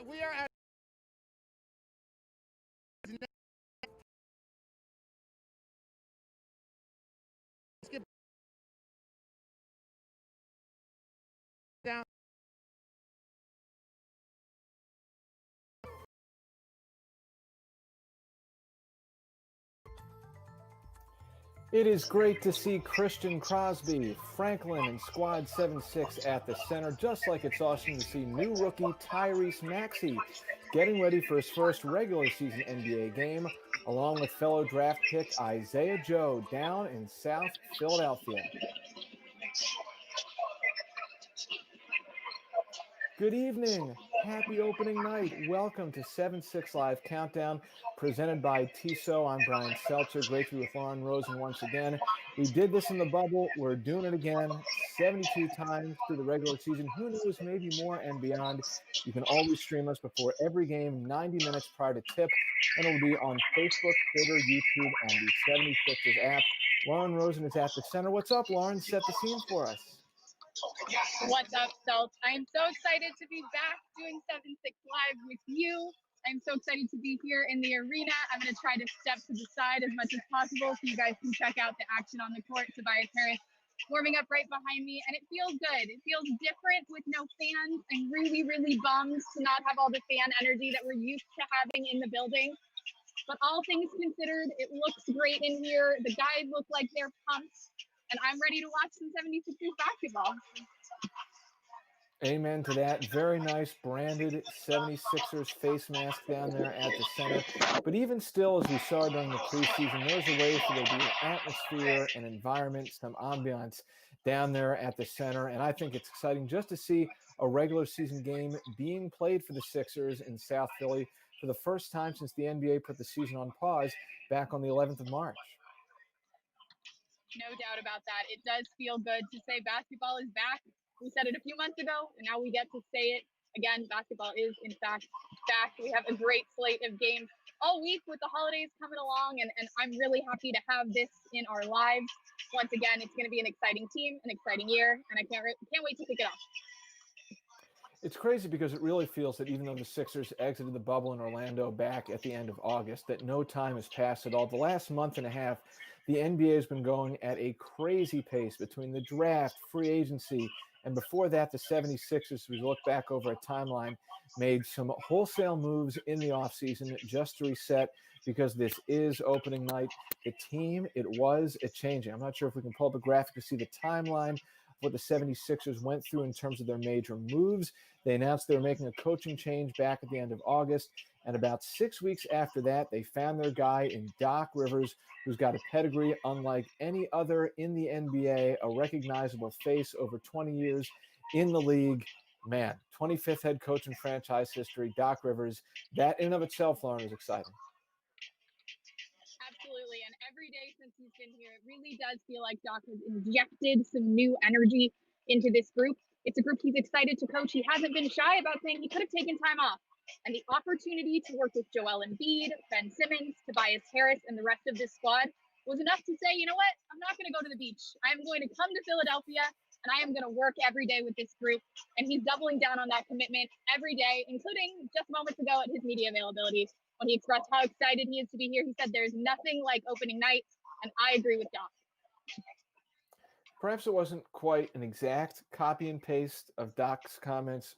right, we are at down. It is great to see Christian Crosby, Franklin, and Squad 7-6 at the center, just like it's awesome to see new rookie Tyrese Maxie getting ready for his first regular season NBA game, along with fellow draft pick Isaiah Joe down in South Philadelphia. Good evening. Happy opening night. Welcome to 7-6 Live Countdown, presented by Tissot. I'm Brian Seltzer. Great to be with Lauren Rosen once again. We did this in the bubble. We're doing it again 72 times through the regular season. Who knows, maybe more and beyond. You can always stream us before every game, 90 minutes prior to tip, and it'll be on Facebook, Twitter, YouTube, and the 76ers app. Lauren Rosen is at the center. What's up, Lauren? Set the scene for us. What's up, Stelt? I'm so excited to be back doing 7-6 Live with you. I'm so excited to be here in the arena. I'm going to try to step to the side as much as possible so you guys can check out the action on the court. Tobias Harris warming up right behind me, and it feels good. It feels different with no fans. I'm really, really bummed to not have all the fan energy that we're used to having in the building. But all things considered, it looks great in here. The guys look like they're pumped. And I'm ready to watch some 76ers basketball. Amen to that. Very nice branded 76ers face mask down there at the center. But even still, as we saw during the preseason, there's a way for there to be an atmosphere, an environment, some ambiance down there at the center. And I think it's exciting just to see a regular season game being played for the Sixers in South Philly for the first time since the NBA put the season on pause back on the 11th of March. No doubt about that. It does feel good to say basketball is back. We said it a few months ago, and now we get to say it again. Basketball is, in fact, back. We have a great slate of games all week with the holidays coming along, and I'm really happy to have this in our lives. Once again, it's going to be an exciting team, an exciting year, and I can't wait to kick it off. It's crazy because it really feels that even though the Sixers exited the bubble in Orlando back at the end of August, that no time has passed at all. The last month and a half, the NBA has been going at a crazy pace between the draft, free agency, and before that, the 76ers, as we look back over a timeline, made some wholesale moves in the offseason just to reset because this is opening night. The team, it was a changing. I'm not sure if we can pull up a graphic to see the timeline what the 76ers went through in terms of their major moves. They announced they were making a coaching change back at the end of August. And about 6 weeks after that, they found their guy in Doc Rivers, who's got a pedigree unlike any other in the NBA, a recognizable face over 20 years in the league. Man, 25th head coach in franchise history, Doc Rivers. That in and of itself, Lauren, is exciting. Absolutely. And every day since he's been here, it really does feel like Doc has injected some new energy into this group. It's a group he's excited to coach. He hasn't been shy about saying he could have taken time off. And the opportunity to work with Joel Embiid, Ben Simmons, Tobias Harris, and the rest of this squad was enough to say, you know what? I'm not going to go to the beach. I'm going to come to Philadelphia, and I am going to work every day with this group. And he's doubling down on that commitment every day, including just moments ago at his media availability when he expressed how excited he is to be here. He said there's nothing like opening night, and I agree with Doc. Perhaps it wasn't quite an exact copy and paste of Doc's comments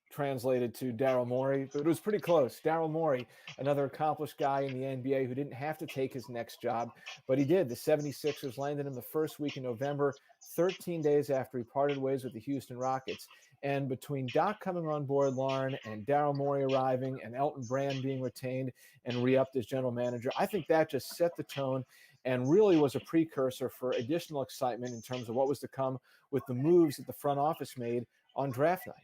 translated to Daryl Morey, but it was pretty close. Daryl Morey, another accomplished guy in the NBA who didn't have to take his next job, but he did. The 76ers landed him the first week in November, 13 days after he parted ways with the Houston Rockets. And between Doc coming on board, Lauren, and Daryl Morey arriving, and Elton Brand being retained and re-upped as general manager, I think that just set the tone and really was a precursor for additional excitement in terms of what was to come with the moves that the front office made on draft night.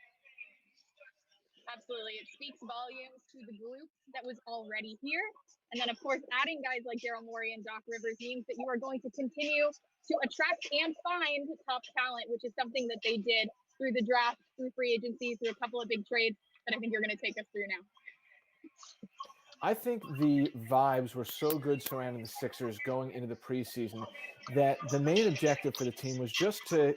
Absolutely. It speaks volumes to the group that was already here. And then, of course, adding guys like Daryl Morey and Doc Rivers means that you are going to continue to attract and find top talent, which is something that they did through the draft, through free agency, through a couple of big trades that I think you're going to take us through now. I think the vibes were so good surrounding the Sixers going into the preseason that the main objective for the team was just to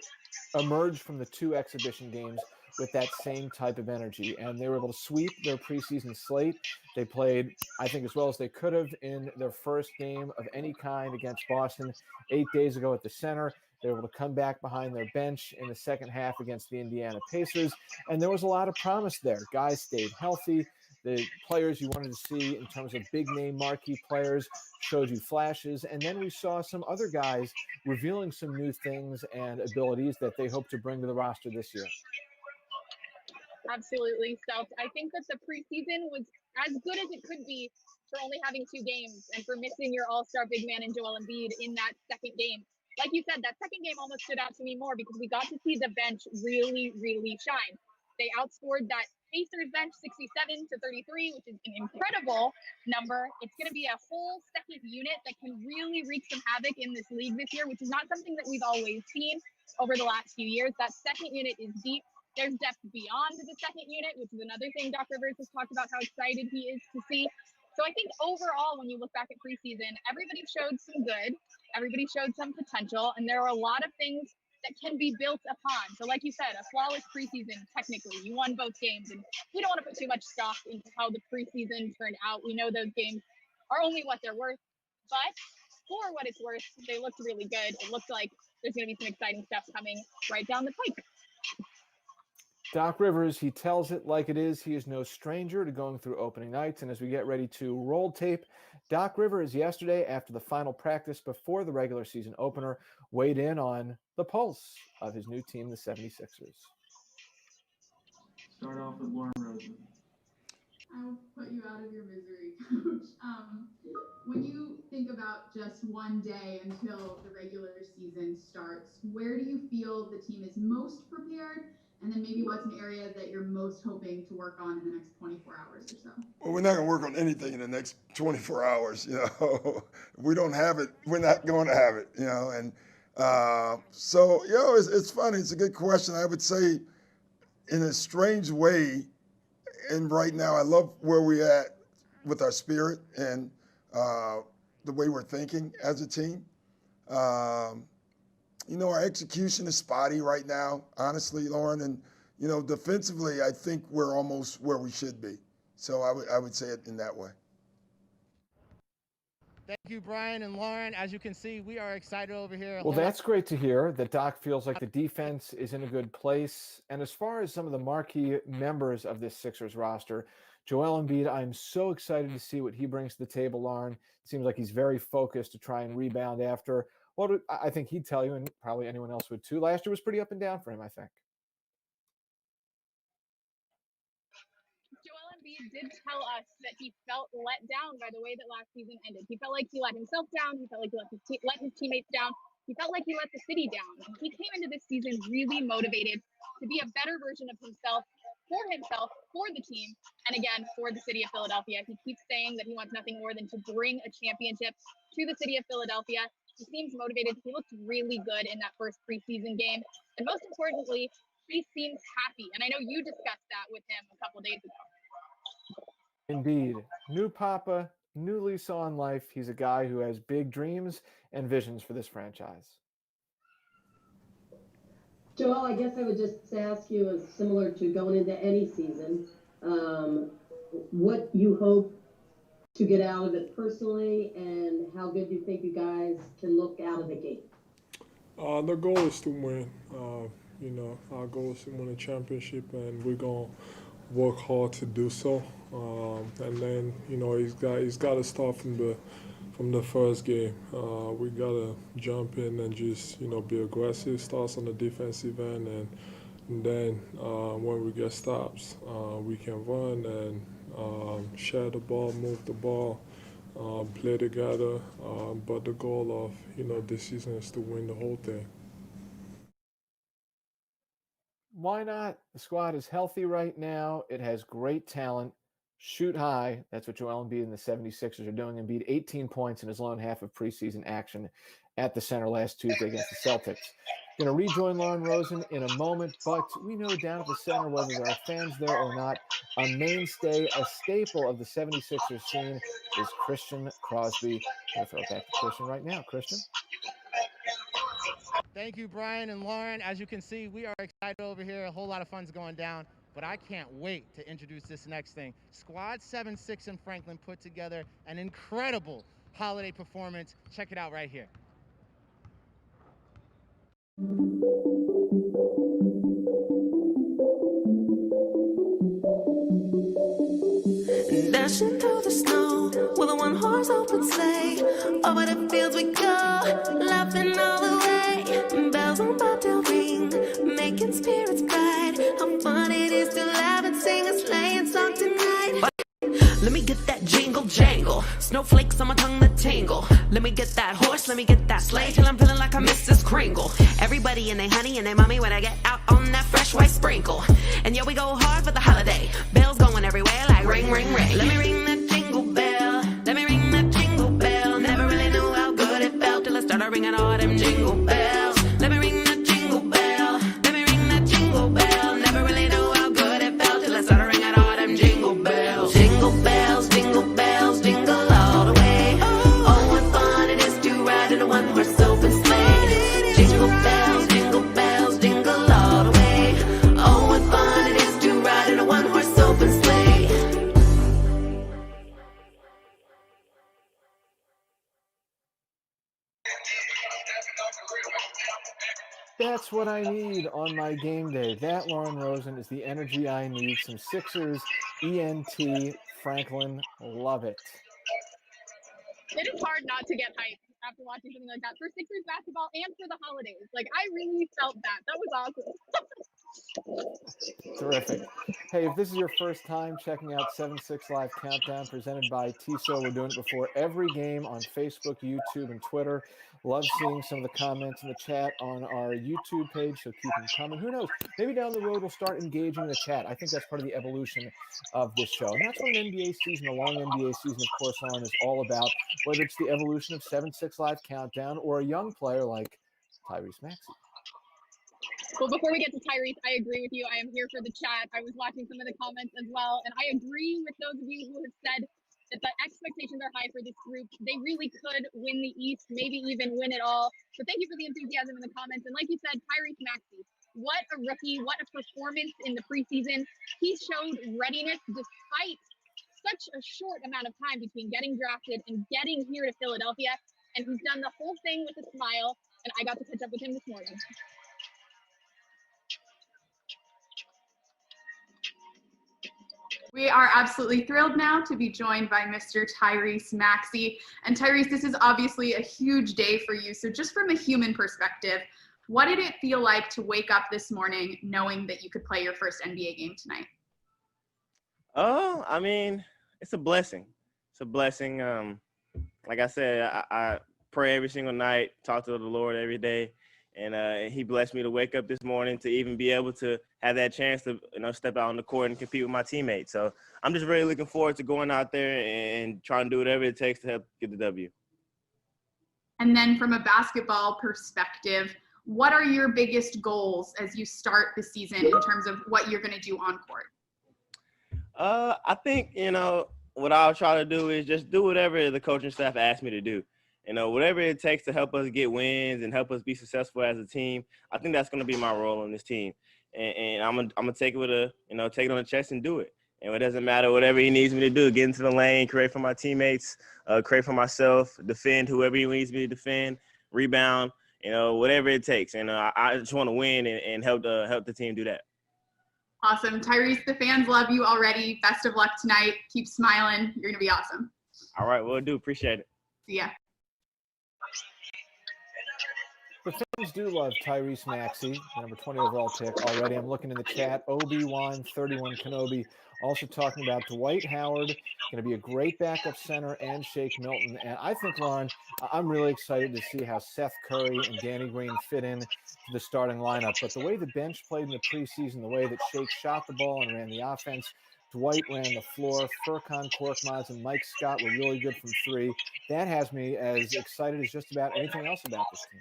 emerge from the two exhibition games with that same type of energy, and they were able to sweep their preseason slate. They played, I think, as well as they could have in their first game of any kind against Boston 8 days ago at the center. They were able to come back behind their bench in the second half against the Indiana Pacers, and there was a lot of promise there. Guys stayed healthy. The players you wanted to see in terms of big name marquee players showed you flashes, and then we saw some other guys revealing some new things and abilities that they hope to bring to the roster this year. Absolutely. So I think that the preseason was as good as it could be for only having 2 games and for missing your all-star big man in Joel Embiid in that second game. Like you said, that second game almost stood out to me more because we got to see the bench really, really shine. They outscored that Pacers bench 67-33, which is an incredible number. It's going to be a whole second unit that can really wreak some havoc in this league this year, which is not something that we've always seen over the last few years. That second unit is deep. There's depth beyond the second unit, which is another thing Doc Rivers has talked about how excited he is to see. So I think overall, when you look back at preseason, everybody showed some good, everybody showed some potential, and there are a lot of things that can be built upon. So like you said, a flawless preseason, technically. You won both games, and we don't want to put too much stock into how the preseason turned out. We know those games are only what they're worth, but for what it's worth, they looked really good. It looked like there's going to be some exciting stuff coming right down the pike. Doc Rivers, he tells it like it is. He is no stranger to going through opening nights. And as we get ready to roll tape, Doc Rivers yesterday, after the final practice before the regular season opener, weighed in on the pulse of his new team, the 76ers. Start off with Lauren Rosen. I'll put you out of your misery, Coach. When you think about just one day until the regular season starts, where do you feel the team is most prepared? And then maybe what's an area that you're most hoping to work on in the next 24 hours or so? Well, we're not going to work on anything in the next 24 hours, if we don't have it, we're not going to have it, And so, it's funny. It's a good question. I would say in a strange way, and right now I love where we're at with our spirit and the way we're thinking as a team. Our execution is spotty right now, honestly, Lauren. And, defensively, I think we're almost where we should be. So I would say it in that way. Thank you, Brian and Lauren. As you can see, we are excited over here. Well, that's great to hear that Doc feels like the defense is in a good place. And as far as some of the marquee members of this Sixers roster, Joel Embiid, I'm so excited to see what he brings to the table, Lauren. It seems like he's very focused to try and rebound after. Well, I think he'd tell you, and probably anyone else would too. Last year was pretty up and down for him, I think. Joel Embiid did tell us that he felt let down by the way that last season ended. He felt like he let himself down. He felt like he let his teammates down. He felt like he let the city down. And he came into this season really motivated to be a better version of himself, for the team, and again, for the city of Philadelphia. He keeps saying that he wants nothing more than to bring a championship to the city of Philadelphia. He seems motivated. He looked really good in that first preseason game. And most importantly, he seems happy. And I know you discussed that with him a couple days ago. Indeed. New Papa, new lease on life. He's a guy who has big dreams and visions for this franchise. Joel, I guess I would just ask you, as similar to going into any season, what you hope to get out of it personally, and how good you think you guys can look out of the gate? The goal is to win. Our goal is to win a championship, and we're gonna work hard to do so. And then, he's got to start from the first game. We gotta jump in and just be aggressive. Starts on the defensive end, and then when we get stops, we can run and share the ball, move the ball, play together. But the goal of this season is to win the whole thing. Why not? The squad is healthy right now. It has great talent. Shoot high. That's what Joel Embiid and the 76ers are doing. Embiid 18 points in his lone half of preseason action at the center last Tuesday against the Celtics. Going to rejoin Lauren Rosen in a moment, but we know down at the center, whether there are fans there or not, a mainstay, a staple of the 76ers scene is Christian Crosby. I'll throw it back to Christian right now. Christian? Thank you, Brian and Lauren. As you can see, we are excited over here. A whole lot of fun's going down, but I can't wait to introduce this next thing. Squad 7-6 in Franklin put together an incredible holiday performance. Check it out right here. Dashing through the snow with a one-horse open sleigh. Over the fields we go, laughing all the way. Bells on bobtail ring, making spirits bright. How fun it is to laugh and sing a sleighing song tonight. Let me get that jingle jangle, snowflakes on my tongue to tingle. Let me get that horse, let me get that sleigh, till I'm feeling like I'm Mrs. Kringle. Everybody and they honey and they mommy when I get out on that fresh white sprinkle. And yeah, we go hard for the holiday, bells going everywhere like ring, ring, ring. Let me ring that jingle bell, let me ring that jingle bell. Never really knew how good it felt till I started ringing all them jingle bells. Let me ring that jingle bell, let me ring that jingle bell. Never really knew how good it felt till I started ringing all them jingle bells. Jingle bells, jingle all the way. Oh, what fun it is to ride in a one-horse open sleigh. Jingle bells, jingle all the way. Oh, what fun it is to ride in a one-horse open sleigh. That's what I need on my game day. That, Lauren Rosen, is the energy I need. Some Sixers, ENT, Franklin, love it. It is hard not to get hyped after watching something like that for Sixers basketball and for the holidays. Like, I really felt that. That was awesome. Terrific. Hey, if this is your first time checking out 7-6 Live Countdown presented by Tissot, we're doing it before every game on Facebook, YouTube, and Twitter. Love seeing some of the comments in the chat on our YouTube page, so keep them coming. Who knows? Maybe down the road we'll start engaging in the chat. I think that's part of the evolution of this show. And that's what an NBA season, a long NBA season, of course, Lauren, is all about, whether it's the evolution of 7-6 Live Countdown or a young player like Tyrese Maxie. Well, before we get to Tyrese, I agree with you. I am here for the chat. I was watching some of the comments as well, and I agree with those of you who have said that the expectations are high for this group. They really could win the East, maybe even win it all. So thank you for the enthusiasm in the comments. And like you said, Tyrese Maxey, what a rookie, what a performance in the preseason. He showed readiness despite such a short amount of time between getting drafted and getting here to Philadelphia. And he's done the whole thing with a smile, and I got to catch up with him this morning. We are absolutely thrilled now to be joined by Mr. Tyrese Maxey. And Tyrese, this is obviously a huge day for you. So just from a human perspective, what did it feel like to wake up this morning knowing that you could play your first NBA game tonight? Oh, I mean, it's a blessing. It's a blessing. Like I said, I pray every single night, talk to the Lord every day. And he blessed me to wake up this morning to even be able to have that chance to, step out on the court and compete with my teammates. So I'm just really looking forward to going out there and trying to do whatever it takes to help get the W. And then from a basketball perspective, what are your biggest goals as you start the season in terms of what you're going to do on court? I think, what I'll try to do is just do whatever the coaching staff asks me to do. Whatever it takes to help us get wins and help us be successful as a team, I think that's going to be my role on this team. And I'm gonna take it with take it on the chest and do it. And it doesn't matter whatever he needs me to do, get into the lane, create for my teammates, create for myself, defend whoever he needs me to defend, rebound, whatever it takes. And I just want to win and help the team do that. Awesome. Tyrese, the fans love you already. Best of luck tonight. Keep smiling. You're going to be awesome. All right, will do. Appreciate it. See ya. The fans do love Tyrese Maxey, number 20 overall pick already. I'm looking in the chat. Obi-Wan 31 Kenobi also talking about Dwight Howard, going to be a great backup center, and Shake Milton. And I think, Lauren, I'm really excited to see how Seth Curry and Danny Green fit in to the starting lineup. But the way the bench played in the preseason, the way that Shake shot the ball and ran the offense, Dwight ran the floor, Furkan Korkmaz and Mike Scott were really good from three. That has me as excited as just about anything else about this team.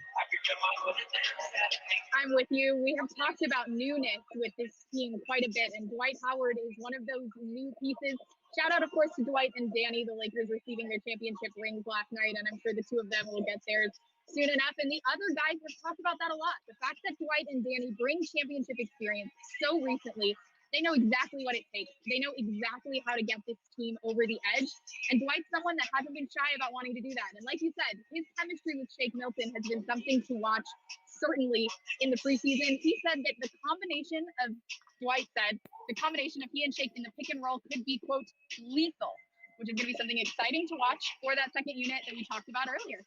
I'm with you. We have talked about newness with this team quite a bit, and Dwight Howard is one of those new pieces. Shout out, of course, to Dwight and Danny, the Lakers receiving their championship rings last night, and I'm sure the two of them will get theirs soon enough. And the other guys have talked about that a lot. The fact that Dwight and Danny bring championship experience so recently, they know exactly what it takes. They know exactly how to get this team over the edge. And Dwight's someone that hasn't been shy about wanting to do that. And like you said, his chemistry with Shake Milton has been something to watch, certainly in the preseason. He said that the combination of, Dwight said, the combination of he and Shake in the pick and roll could be, quote, lethal, which is going to be something exciting to watch for that second unit that we talked about earlier.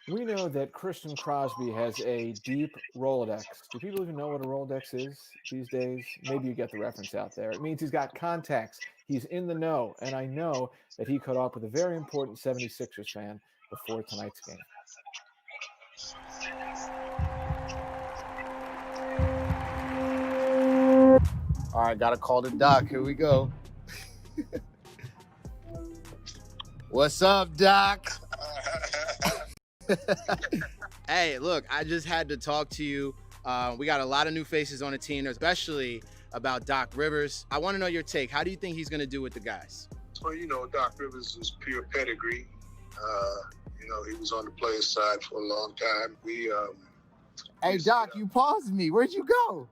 We know that Christian Crosby has a deep Rolodex. Do people even know what a Rolodex is these days? Maybe you get the reference out there. It means he's got contacts. He's in the know. And I know that he caught up with a very important 76ers fan before tonight's game. All right, got to call the doc. Here we go. What's up, Doc? Hey, look, I just had to talk to you. We got a lot of new faces on the team, especially about Doc Rivers. I want to know your take. How do you think he's going to do with the guys? Well, you know, Doc Rivers is pure pedigree. You know, he was on the player's side for a long time. Hey, Doc, you paused me. Where'd you go?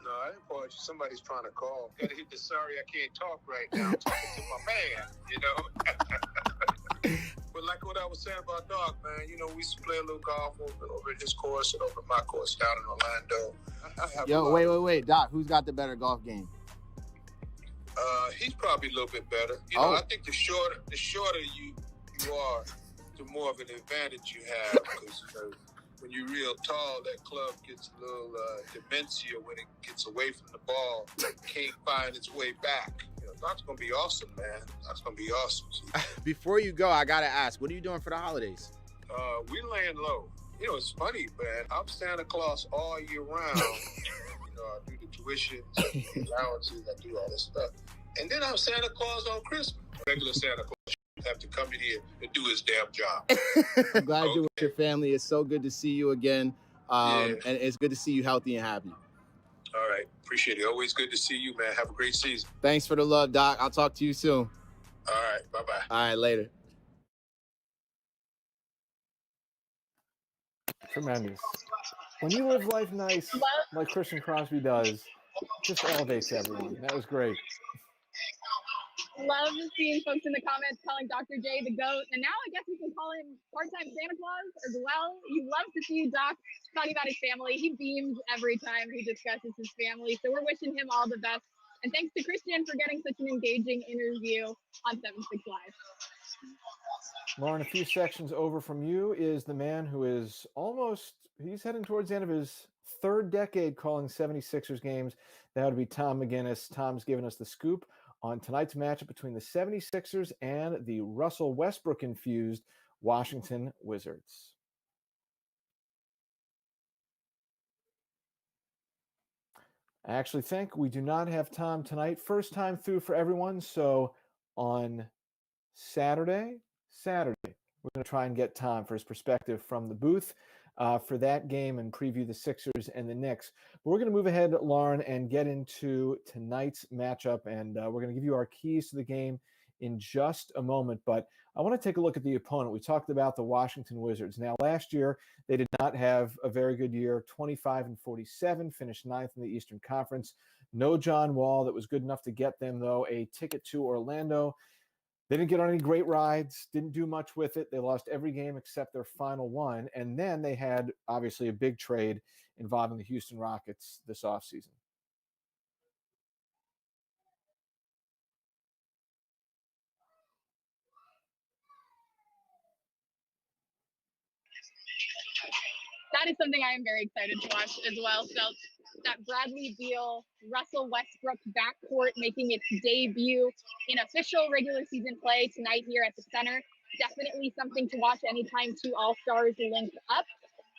No, I didn't pause you. Somebody's trying to call. Gotta hit the sorry I can't talk right now. I'm talking to my man, you know. But like what I was saying about Doc, man, you know, we used to play a little golf over at his course and over at my course down in Orlando. Yo, wait, Doc, who's got the better golf game? He's probably a little bit better. You know, I think the shorter you are, the more of an advantage you have. Because when you're real tall, that club gets a little dementia when it gets away from the ball. Can't find its way back. You know, Doc's gonna be awesome, man. Doc's gonna be awesome. Before you go, I gotta ask, what are you doing for the holidays? We laying low. You know, it's funny, man. I'm Santa Claus all year round. You know, I do the tuitions, allowances, I do all this stuff. And then I'm Santa Claus on Christmas. Regular Santa Claus have to come in here and do his damn job. I'm glad you're with your family. It's so good to see you again. And it's good to see you healthy and happy. All right. Appreciate it. Always good to see you, man. Have a great season. Thanks for the love, Doc. I'll talk to you soon. All right. Bye-bye. All right, later. Tremendous. When you live life nice, like Christian Crosby does, just elevates everyone. That was great. Love seeing folks in the comments calling Dr. J the GOAT. And now I guess we can call him part-time Santa Claus as well. He loves to see Doc talking about his family. He beams every time he discusses his family. So we're wishing him all the best. And thanks to Christian for getting such an engaging interview on 7-6 Live. Lauren, a few sections over from you is the man who is he's heading towards the end of his third decade calling 76ers games. That would be Tom McGinnis. Tom's giving us the scoop on tonight's matchup between the 76ers and the Russell Westbrook-infused Washington Wizards. I actually think we do not have Tom tonight. First time through for everyone, so on Saturday, we're going to try and get Tom for his perspective from the booth for that game and preview the Sixers and the Knicks. But we're going to move ahead, Lauren, and get into tonight's matchup, and we're going to give you our keys to the game in just a moment. But I want to take a look at the opponent. We talked about the Washington Wizards. Now, last year, they did not have a very good year, 25-47, finished ninth in the Eastern Conference. No John Wall. That was good enough to get them, though, a ticket to Orlando. They didn't get on any great rides, didn't do much with it. They lost every game except their final one. And then they had, obviously, a big trade involving the Houston Rockets this offseason. That is something I am very excited to watch as well. So that Bradley Beal, Russell Westbrook backcourt making its debut in official regular season play tonight here at the Center. Definitely something to watch anytime two All-Stars link up.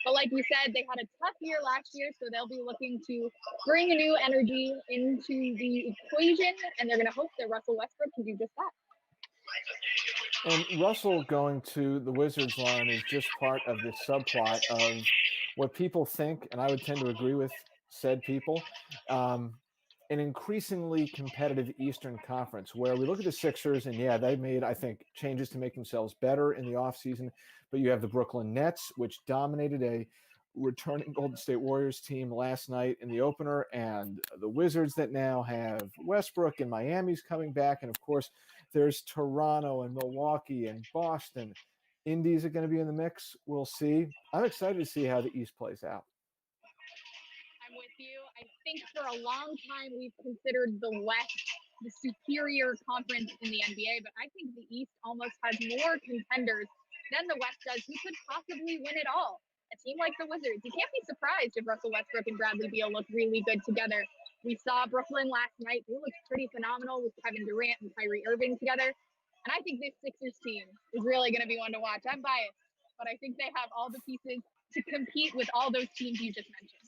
But like you said, they had a tough year last year, so they'll be looking to bring a new energy into the equation, and they're going to hope that Russell Westbrook can do just that. And Russell going to the Wizards line is just part of the subplot of what people think, and I would tend to agree with said people. an increasingly competitive Eastern Conference where we look at the Sixers and, yeah, they made, I think, changes to make themselves better in the offseason. But you have the Brooklyn Nets, which dominated a returning Golden State Warriors team last night in the opener, and the Wizards that now have Westbrook, and Miami's coming back. And, of course, there's Toronto and Milwaukee and Boston. Indies are going to be in the mix. We'll see. I'm excited to see how the East plays out. I'm with you. I think for a long time we've considered the West the superior conference in the NBA, but I think the East almost has more contenders than the West does who could possibly win it all. A team like the Wizards, you can't be surprised if Russell Westbrook and Bradley Beal look really good together. We saw Brooklyn last night. They looked pretty phenomenal with Kevin Durant and Kyrie Irving together. And I think this Sixers team is really going to be one to watch. I'm biased, but I think they have all the pieces to compete with all those teams you just mentioned.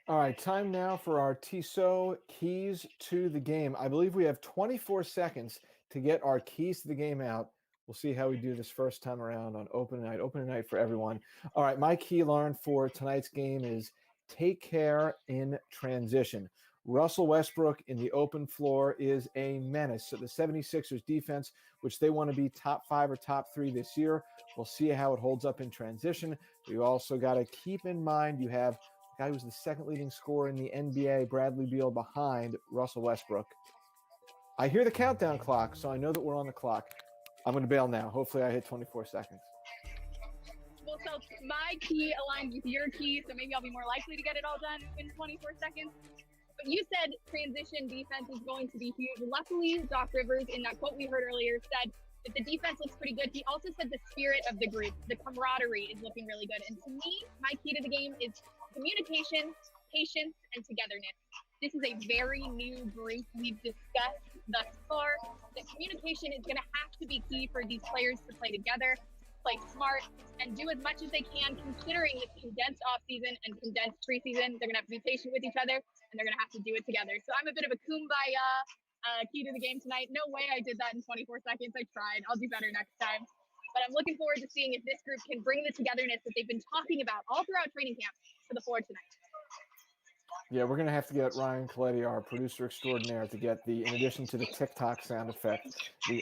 All right, time now for our Tissot keys to the game. I believe we have 24 seconds to get our keys to the game out. We'll see how we do this first time around on opening night for everyone. All right, my key, Lauren, for tonight's game is take care in transition. Russell Westbrook in the open floor is a menace. So the 76ers defense, which they want to be top 5 or top 3 this year, we'll see how it holds up in transition. You also got to keep in mind you have a guy who's the second leading scorer in the NBA, Bradley Beal, behind Russell Westbrook. I hear the countdown clock, so I know that we're on the clock. I'm going to bail now. Hopefully I hit 24 seconds. Well, so my key aligns with your key, so maybe I'll be more likely to get it all done in 24 seconds. But you said transition defense is going to be huge. Luckily, Doc Rivers, in that quote we heard earlier, said that the defense looks pretty good. He also said the spirit of the group, the camaraderie is looking really good. And to me, my key to the game is communication, patience, and togetherness. This is a very new group we've discussed thus far. The communication is going to have to be key for these players to play together, play smart, and do as much as they can considering this condensed offseason and condensed preseason. They're going to have to be patient with each other, and they're going to have to do it together. So I'm a bit of a kumbaya key to the game tonight. No way I did that in 24 seconds. I tried. I'll do better next time. But I'm looking forward to seeing if this group can bring the togetherness that they've been talking about all throughout training camp to the floor tonight. Yeah, we're going to have to get Ryan Coletti, our producer extraordinaire, to get the, in addition to the TikTok sound effect, the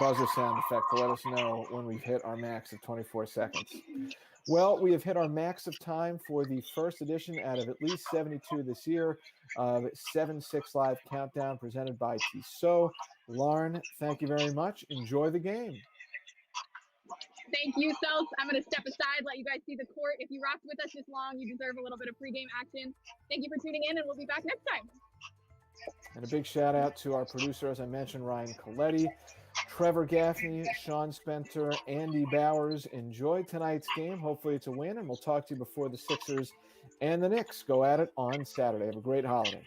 buzzer sound effect to let us know when we've hit our max of 24 seconds. Well, we have hit our max of time for the first edition out of at least 72 this year of 7-6 Live Countdown presented by Tissot. Lauren, thank you very much. Enjoy the game. Thank you, Self. I'm going to step aside, let you guys see the court. If you rocked with us this long, you deserve a little bit of pregame action. Thank you for tuning in, and we'll be back next time. And a big shout out to our producer, as I mentioned, Ryan Coletti, Trevor Gaffney, Sean Spencer, Andy Bowers. Enjoy tonight's game. Hopefully it's a win, and we'll talk to you before the Sixers and the Knicks go at it on Saturday. Have a great holiday.